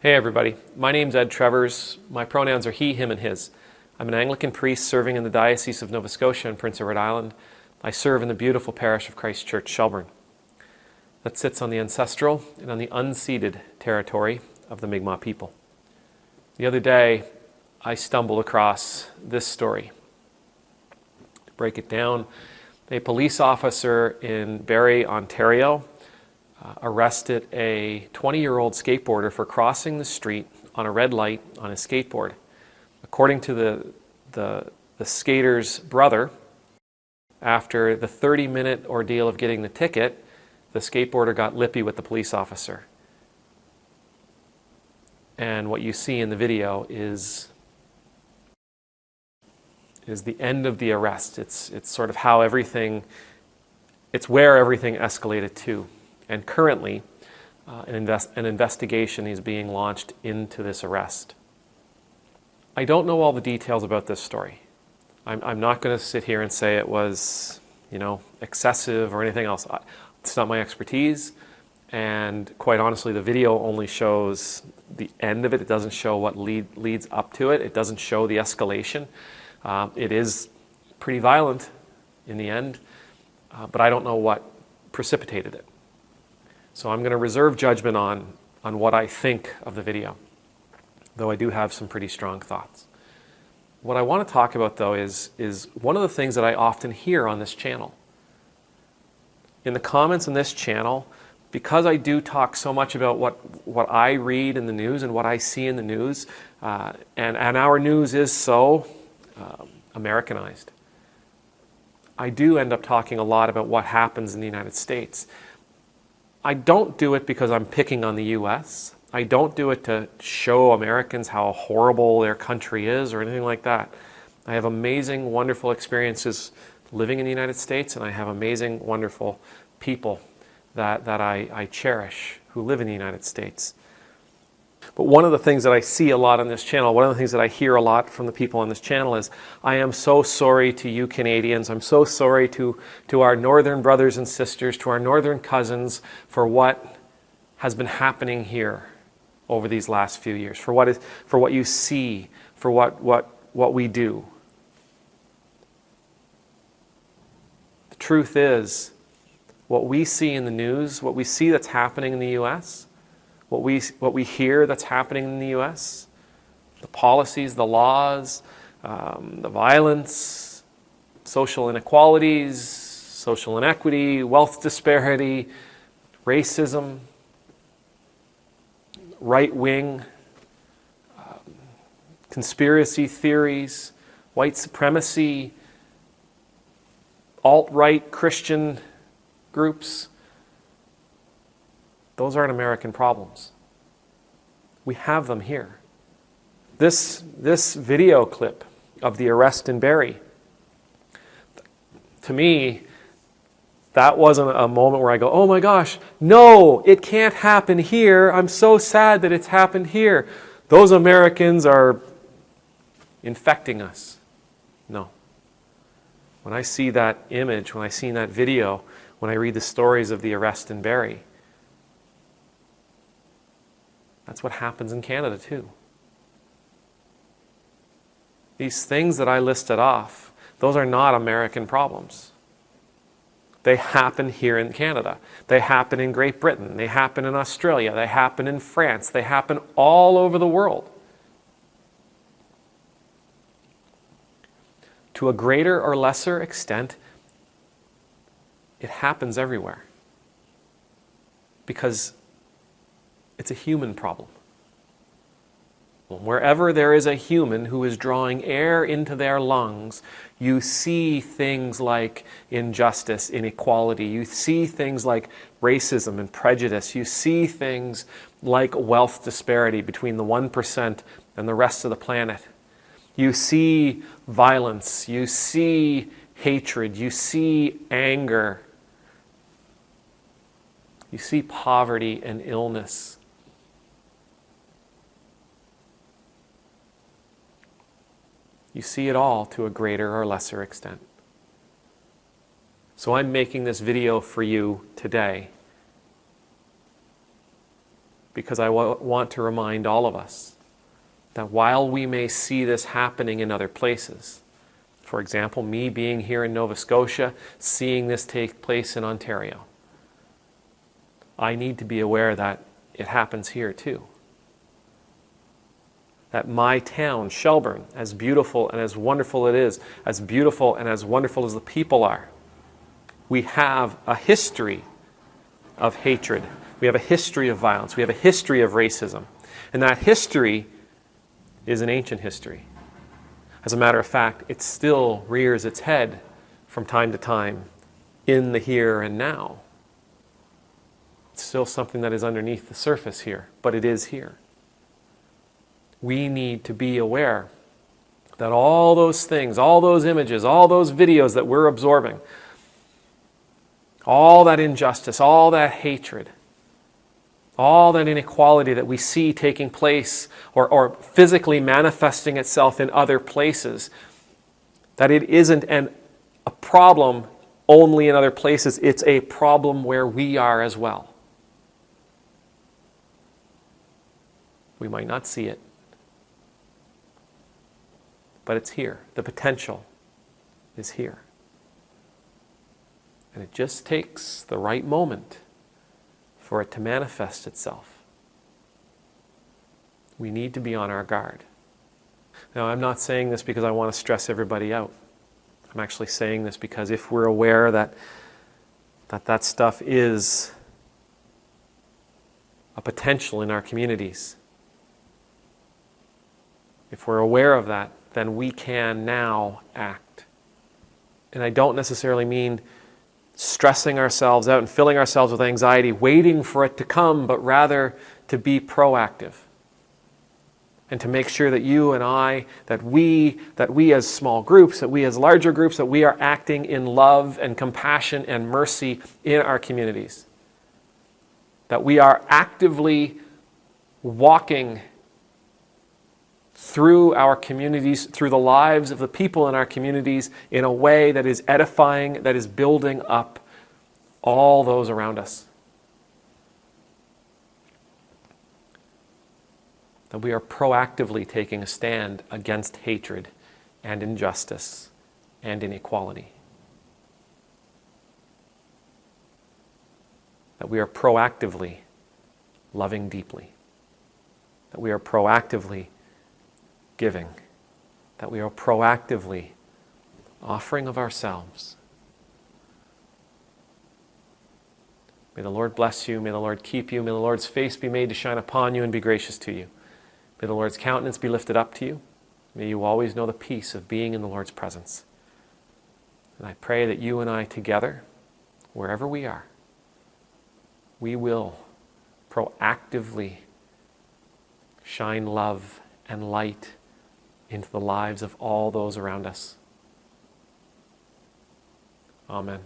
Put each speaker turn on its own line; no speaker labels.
Hey everybody, my name's Ed Trevors. My pronouns are he, him, and his. I'm an Anglican priest serving in the Diocese of Nova Scotia and Prince Edward Island. I serve in the beautiful parish of Christchurch-Shelburne that sits on the ancestral and on the unceded territory of the Mi'kmaq people. The other day, I stumbled across this story. To break it down, a police officer in Barrie, Ontario, arrested a 20-year-old skateboarder for crossing the street on a red light on his skateboard. According to the skater's brother, after the 30-minute ordeal of getting the ticket, the skateboarder got lippy with the police officer. And what you see in the video is the end of the arrest. It's sort of how it's where everything escalated to. And currently, an investigation is being launched into this arrest. I don't know all the details about this story. I'm not going to sit here and say it was, excessive or anything else. It's not my expertise. And quite honestly, the video only shows the end of it. It doesn't show what leads up to it. It doesn't show the escalation. It is pretty violent in the end, but I don't know what precipitated it. So I'm going to reserve judgment on what I think of the video, though I do have some pretty strong thoughts. What I want to talk about, though, is one of the things that I often hear on this channel. In the comments on this channel, because I do talk so much about what I read in the news and what I see in the news, and our news is so Americanized, I do end up talking a lot about what happens in the United States. I don't do it because I'm picking on the U.S. I don't do it to show Americans how horrible their country is or anything like that. I have amazing, wonderful experiences living in the United States, and I have amazing, wonderful people that I cherish who live in the United States. But one of the things that I see a lot on this channel, one of the things that I hear a lot from the people on this channel is, I am so sorry to you Canadians, I'm so sorry to our northern brothers and sisters, to our northern cousins for what has been happening here over these last few years, for what you see, for what we do. The truth is, what we see in the news, what we see that's happening in the U.S., what we hear that's happening in the U.S., the policies, the laws, the violence, social inequalities, social inequity, wealth disparity, racism, right-wing, conspiracy theories, white supremacy, alt-right Christian groups. Those aren't American problems. We have them here. This video clip of the arrest in Barrie, to me, that wasn't a moment where I go, oh my gosh, no, it can't happen here. I'm so sad that it's happened here. Those Americans are infecting us. No. When I see that image, when I see that video, when I read the stories of the arrest in Barrie, that's what happens in Canada too. These things that I listed off, those are not American problems. They happen here in Canada. They happen in Great Britain. They happen in Australia. They happen in France. They happen all over the world. To a greater or lesser extent, it happens everywhere. Because it's a human problem. Wherever there is a human who is drawing air into their lungs, you see things like injustice, inequality. You see things like racism and prejudice. You see things like wealth disparity between the 1% and the rest of the planet. You see violence. You see hatred. You see anger. You see poverty and illness. You see it all to a greater or lesser extent. So I'm making this video for you today because I want to remind all of us that while we may see this happening in other places, for example, me being here in Nova Scotia, seeing this take place in Ontario, I need to be aware that it happens here too. That my town, Shelburne, as beautiful and as wonderful it is, as beautiful and as wonderful as the people are, we have a history of hatred. We have a history of violence. We have a history of racism. And that history is an ancient history. As a matter of fact, it still rears its head from time to time in the here and now. It's still something that is underneath the surface here, but it is here. We need to be aware that all those things, all those images, all those videos that we're absorbing, all that injustice, all that hatred, all that inequality that we see taking place or physically manifesting itself in other places, that it isn't a problem only in other places, it's a problem where we are as well. We might not see it, but it's here. The potential is here. And it just takes the right moment for it to manifest itself. We need to be on our guard. Now, I'm not saying this because I want to stress everybody out. I'm actually saying this because if we're aware that stuff is a potential in our communities, if we're aware of that, then we can now act. And I don't necessarily mean stressing ourselves out and filling ourselves with anxiety, waiting for it to come, but rather to be proactive. And to make sure that you and I, that we as small groups, that we as larger groups, that we are acting in love and compassion and mercy in our communities. That we are actively walking through our communities, through the lives of the people in our communities in a way that is edifying, that is building up all those around us. That we are proactively taking a stand against hatred and injustice and inequality. That we are proactively loving deeply. That we are proactively giving, that we are proactively offering of ourselves. May the Lord bless you, may the Lord keep you, may the Lord's face be made to shine upon you and be gracious to you. May the Lord's countenance be lifted up to you. May you always know the peace of being in the Lord's presence. And I pray that you and I together, wherever we are, we will proactively shine love and light into the lives of all those around us. Amen.